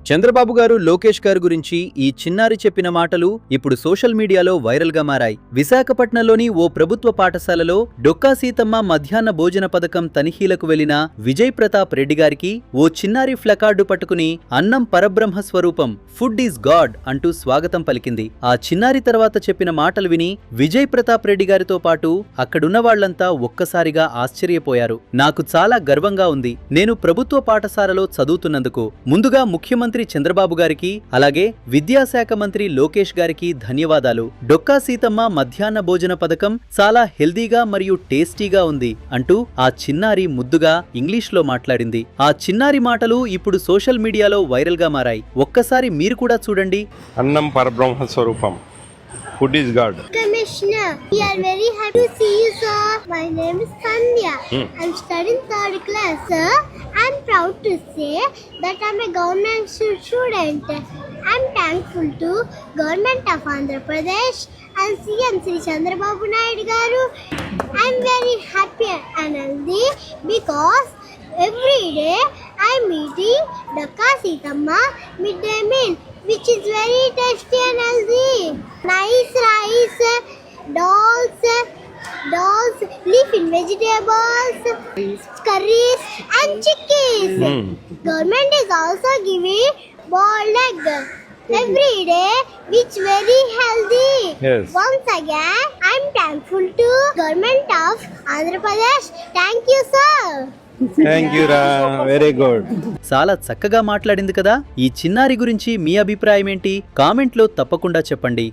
చంద్రబాబు గారు, లోకేష్ గారు గురించి ఈ చిన్నారి చెప్పిన మాటలు ఇప్పుడు సోషల్ మీడియాలో వైరల్ గా మారాయి. విశాఖపట్నంలోని ఓ ప్రభుత్వ పాఠశాలలో డొక్కా సీతమ్మ మధ్యాహ్న భోజన పథకం తనిఖీలకు వెళ్లిన విజయ్ ప్రతాప్ రెడ్డి గారికి ఓ చిన్నారి ఫ్లకార్డు పట్టుకుని అన్నం పరబ్రహ్మ స్వరూపం, ఫుడ్ ఈజ్ గాడ్ అంటూ స్వాగతం పలికింది. ఆ చిన్నారి తర్వాత చెప్పిన మాటలు విని విజయ్ ప్రతాప్ రెడ్డి గారితో పాటు అక్కడున్న వాళ్లంతా ఒక్కసారిగా ఆశ్చర్యపోయారు. నాకు చాలా గర్వంగా ఉంది. నేను ప్రభుత్వ పాఠశాలలో చదువుతున్నందుకు ముందుగా ముఖ్యమంత్రి చంద్రబాబు గారికి, అలాగే విద్యాశాఖ మంత్రి లోకేష్ గారికి ధన్యవాదాలు. డొక్కా సీతమ్మ మధ్యాహ్న భోజన పథకం చాలా హెల్దీగా మరియు టేస్టీగా ఉంది అంటూ ఆ చిన్నారి ముద్దుగా ఇంగ్లీష్లో మాట్లాడింది. ఆ చిన్నారి మాటలు ఇప్పుడు సోషల్ మీడియాలో వైరల్ గా మారాయి. ఒక్కసారి మీరు కూడా చూడండి. అన్నం పరబ్రహ్మ స్వరూపం, food is God. Commissioner, we are very happy to see you, sir. My name is Sandhya. I'm studying 3rd class, sir. I'm proud to say that I'm a government student. I'm thankful to Government of Andhra Pradesh and CM Sri Chandrababu Naidu garu. I'm very happy and healthy because every day I'm eating Dakka Sithamma midday meal, which is very tasty and healthy. Nice rice, dolls, leaf in vegetables, curries and chickpeas. Government is also giving boiled egg every day, which very healthy. Yes. Once again, I'm thankful to Government of Andhra Pradesh. Thank you, sir. Thank you రా, very good. చాలా చక్కగా మాట్లాడింది కదా. ఈ చిన్నారి గురించి మీ అభిప్రాయం ఏంటి? కామెంట్లో తప్పకుండా చెప్పండి.